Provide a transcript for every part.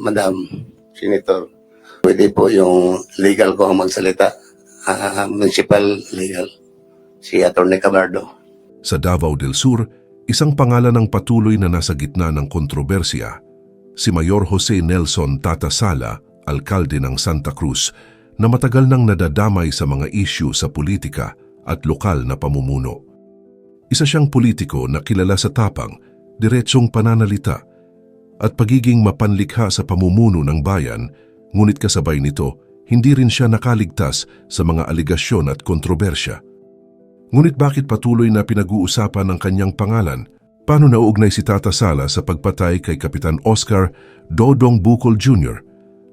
Madam Senator, pwede po yung legal ko ang magsalita. Municipal legal. Si Atty. Camardo. Sa Davao del Sur, isang pangalan ng patuloy na nasa gitna ng kontrobersya, si Mayor Jose Nelson Tata Sala, alkalde ng Santa Cruz, na matagal nang nadadamay sa mga isyu sa politika at lokal na pamumuno. Isa siyang politiko na kilala sa tapang, diretsong pananalita, at pagiging mapanlikha sa pamumuno ng bayan, ngunit kasabay nito, hindi rin siya nakaligtas sa mga aligasyon at kontrobersya. Ngunit bakit patuloy na pinag-uusapan ang kanyang pangalan? Paano nauugnay si Tata Sala sa pagpatay kay Kapitan Oscar Dodong Bucol Jr.,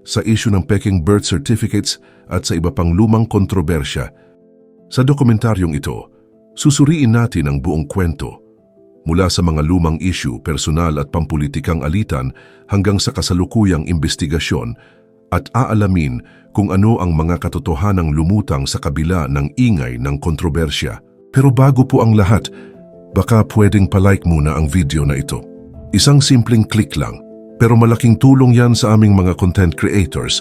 sa isyu ng peking birth certificates at sa iba pang lumang kontrobersya? Sa dokumentaryong ito, susuriin natin ang buong kwento, mula sa mga lumang isyu, personal at pampulitikang alitan hanggang sa kasalukuyang investigasyon, at aalamin kung ano ang mga katotohanang lumutang sa kabila ng ingay ng kontrobersya. Pero bago po ang lahat, baka pwedeng palike muna ang video na ito. Isang simpleng click lang, pero malaking tulong yan sa aming mga content creators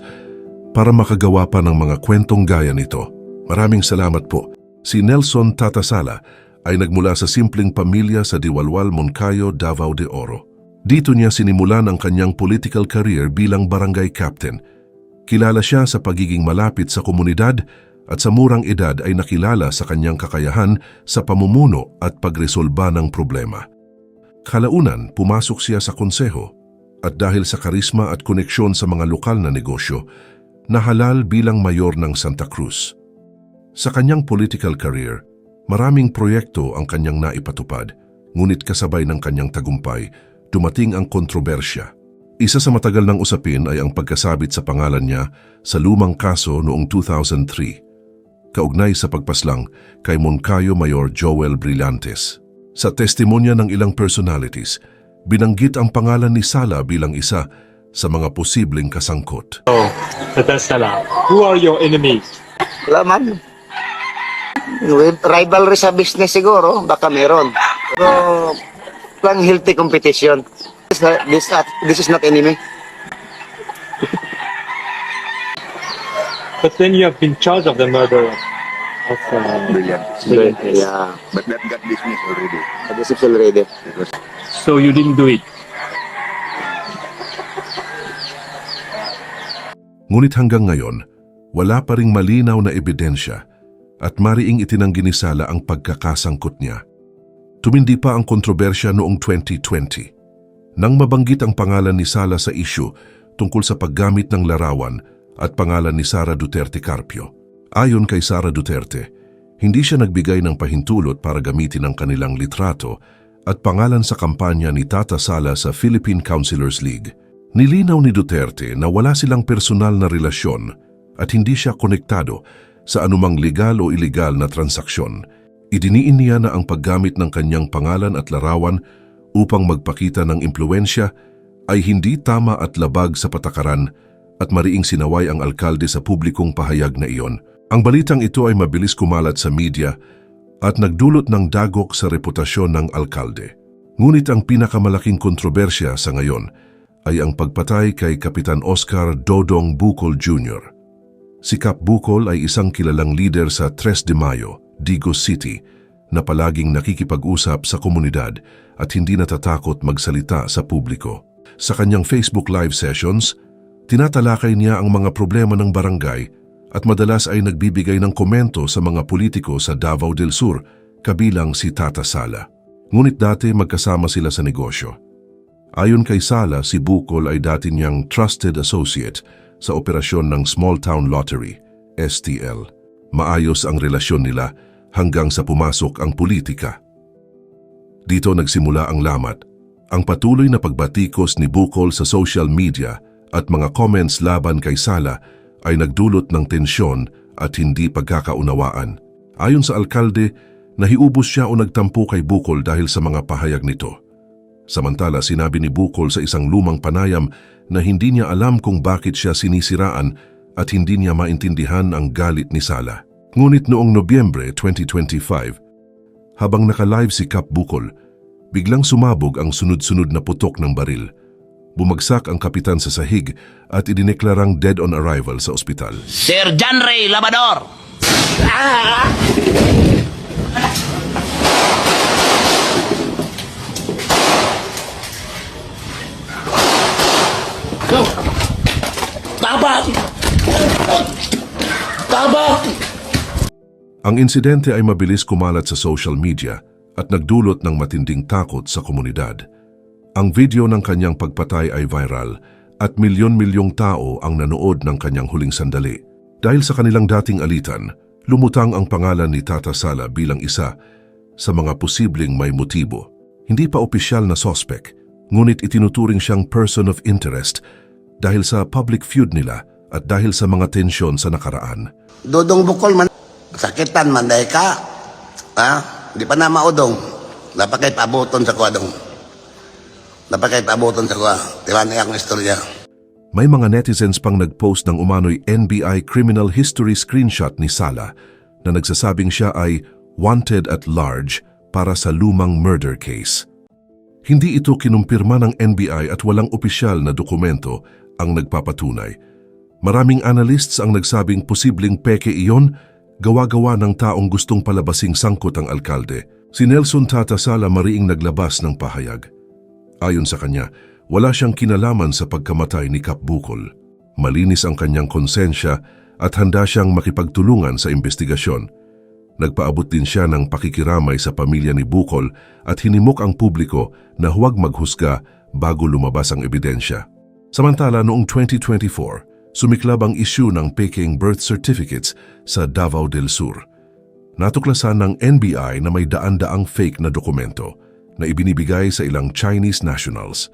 para makagawa pa ng mga kwentong gaya nito. Maraming salamat po. Si Nelson Tata Sala ay nagmula sa simpleng pamilya sa Diwalwal, Moncayo, Davao de Oro. Dito niya sinimulan ang kanyang political career bilang barangay captain. Kilala siya sa pagiging malapit sa komunidad at sa murang edad ay nakilala sa kanyang kakayahan sa pamumuno at pagresolba ng problema. Kalaunan, pumasok siya sa konseho at dahil sa karisma at koneksyon sa mga lokal na negosyo, nahalal bilang mayor ng Santa Cruz. Sa kanyang political career, maraming proyekto ang kanyang naipatupad, ngunit kasabay ng kanyang tagumpay, dumating ang kontrobersya. Isa sa matagal ng usapin ay ang pagkasabit sa pangalan niya sa lumang kaso noong 2003, kaugnay sa pagpaslang kay Moncayo Mayor Joel Brillantes. Sa testimonya ng ilang personalities, binanggit ang pangalan ni Sala bilang isa sa mga posibleng kasangkot. Tata Sala, who are your enemies? Wala man. With rivalry sa business siguro, baka meron. Pero pang healthy competition. This is not enemy. But then you have been charged of the murder of Brilliant. Yeah. But that got dismissed already. This is already. So you didn't do it. Ngunit hanggang ngayon, wala pa ring malinaw na ebidensya at mariing itinanggi ni Sala ang pagkakasangkot niya. Tumindi pa ang kontrobersya noong 2020. Nang mabanggit ang pangalan ni Sala sa isyu tungkol sa paggamit ng larawan at pangalan ni Sara Duterte Carpio. Ayon kay Sara Duterte, hindi siya nagbigay ng pahintulot para gamitin ang kanilang litrato at pangalan sa kampanya ni Tata Sala sa Philippine Councilors League. Nilinaw ni Duterte na wala silang personal na relasyon at hindi siya konektado sa anumang legal o iligal na transaksyon. Idiniin niya na ang paggamit ng kanyang pangalan at larawan upang magpakita ng impluensya ay hindi tama at labag sa patakaran at mariing sinaway ang alkalde sa publikong pahayag na iyon. Ang balitang ito ay mabilis kumalat sa media at nagdulot ng dagok sa reputasyon ng alkalde. Ngunit ang pinakamalaking kontrobersya sa ngayon ay ang pagpatay kay Kapitan Oscar Dodong Bucol Jr. Si Kap Bucol ay isang kilalang leader sa 3 de Mayo, Digos City, na palaging nakikipag-usap sa komunidad at hindi natatakot magsalita sa publiko. Sa kanyang Facebook live sessions, tinatalakay niya ang mga problema ng barangay at madalas ay nagbibigay ng komento sa mga politiko sa Davao del Sur, kabilang si Tata Sala. Ngunit dati magkasama sila sa negosyo. Ayon kay Sala, si Bucol ay dati niyang trusted associate sa operasyon ng Small Town Lottery, STL. Maayos ang relasyon nila hanggang sa pumasok ang politika. Dito nagsimula ang lamat, ang patuloy na pagbatikos ni Bucol sa social media at mga comments laban kay Sala ay nagdulot ng tensyon at hindi pagkakaunawaan. Ayon sa alkalde, nahiubos siya o nagtampo kay Bucol dahil sa mga pahayag nito. Samantala, sinabi ni Bucol sa isang lumang panayam na hindi niya alam kung bakit siya sinisiraan at hindi niya maintindihan ang galit ni Sala. Ngunit noong Nobyembre 2025, habang naka-live si Kap Bucol, biglang sumabog ang sunod-sunod na putok ng baril. Bumagsak ang kapitan sa sahig at idineklarang dead on arrival sa ospital. Sir John Ray Labrador. Tabak! Tabak! Ang insidente ay mabilis kumalat sa social media at nagdulot ng matinding takot sa komunidad. Ang video ng kanyang pagpatay ay viral at milyon-milyong tao ang nanood ng kanyang huling sandali. Dahil sa kanilang dating alitan, lumutang ang pangalan ni Tata Sala bilang isa sa mga posibleng may motibo. Hindi pa opisyal na suspect, ngunit itinuturing siyang person of interest dahil sa public feud nila at dahil sa mga tensyon sa nakaraan. Dudong bukol man, sakitan man dahil ka. Ha? Di pa na maudong. Napakay paabuton sa kuwa dong. Napakay paabuton sa kuwa. Di ba na akong istorya? May mga netizens pang nagpost ng umano'y NBI criminal history screenshot ni Sala na nagsasabing siya ay wanted at large para sa lumang murder case. Hindi ito kinumpirma ng NBI at walang opisyal na dokumento ang nagpapatunay. Maraming analysts ang nagsabing posibleng peke iyon, gawa-gawa ng taong gustong palabasing sangkot ang alkalde. Si Nelson Tata Sala mariing naglabas ng pahayag. Ayon sa kanya, wala siyang kinalaman sa pagkamatay ni Kap Bukol. Malinis ang kanyang konsensya at handa siyang makipagtulungan sa investigasyon. Nagpaabot din siya ng pakikiramay sa pamilya ni Bukol at hinimok ang publiko na huwag maghusga bago lumabas ang ebidensya. Samantala noong 2024, sumiklab ang issue ng peking birth certificates sa Davao del Sur. Natuklasan ng NBI na may daan-daang fake na dokumento na ibinibigay sa ilang Chinese nationals.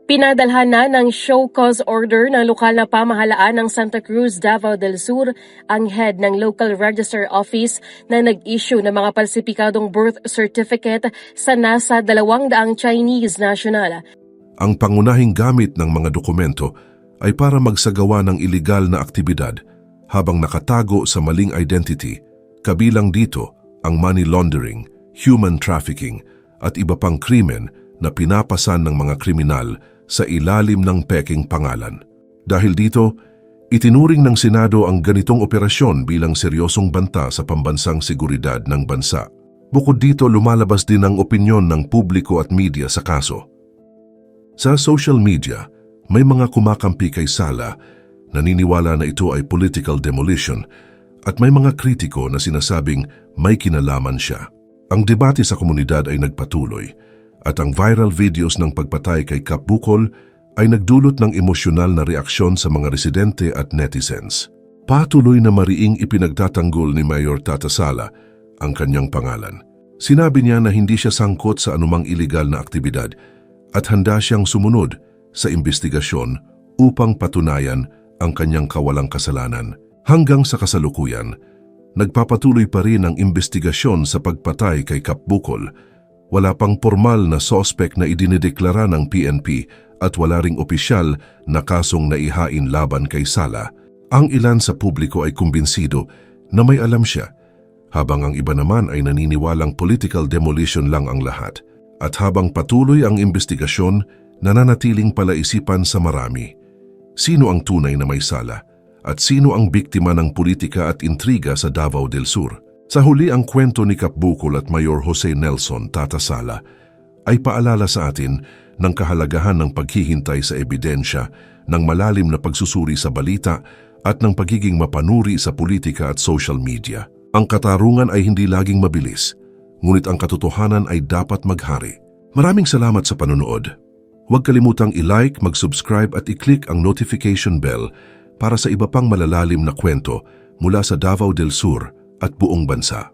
Pinadalhan na ng show cause order ng lokal na pamahalaan ng Santa Cruz, Davao del Sur ang head ng Local Register Office na nag-issue ng mga palsipikadong birth certificate sa nasa 200 Chinese national. Ang pangunahing gamit ng mga dokumento ay para magsagawa ng iligal na aktibidad habang nakatago sa maling identity, kabilang dito ang money laundering, human trafficking at iba pang krimen na pinapasan ng mga kriminal sa ilalim ng peking pangalan. Dahil dito, itinuring ng Senado ang ganitong operasyon bilang seryosong banta sa pambansang seguridad ng bansa. Bukod dito, lumalabas din ang opinyon ng publiko at media sa kaso. Sa social media, may mga kumakampi kay Sala, naniniwala na ito ay political demolition at may mga kritiko na sinasabing may kinalaman siya. Ang debate sa komunidad ay nagpatuloy at ang viral videos ng pagpatay kay Kap Bukol ay nagdulot ng emosyonal na reaksyon sa mga residente at netizens. Patuloy na mariing ipinagtatanggol ni Mayor Tata Sala ang kanyang pangalan. Sinabi niya na hindi siya sangkot sa anumang iligal na aktibidad at handa siyang sumunod sa investigasyon upang patunayan ang kanyang kawalang kasalanan. Hanggang sa kasalukuyan, nagpapatuloy pa rin ang investigasyon sa pagpatay kay Kap Bukol. Wala pang formal na suspect na idinideklara ng PNP at wala ring opisyal na kasong naihain laban kay Sala. Ang ilan sa publiko ay kumbinsido na may alam siya, habang ang iba naman ay naniniwalang political demolition lang ang lahat. At habang patuloy ang investigasyon, nananatiling palaisipan sa marami. Sino ang tunay na may sala? At sino ang biktima ng politika at intriga sa Davao del Sur? Sa huli, ang kwento ni Kap Bukol at Mayor Jose Nelson Tata Sala ay paalala sa atin ng kahalagahan ng paghihintay sa ebidensya, ng malalim na pagsusuri sa balita at ng pagiging mapanuri sa politika at social media. Ang katarungan ay hindi laging mabilis, ngunit ang katotohanan ay dapat maghari. Maraming salamat sa panonood. Huwag kalimutang i-like, mag-subscribe at i-click ang notification bell para sa iba pang malalalim na kwento mula sa Davao del Sur at buong bansa.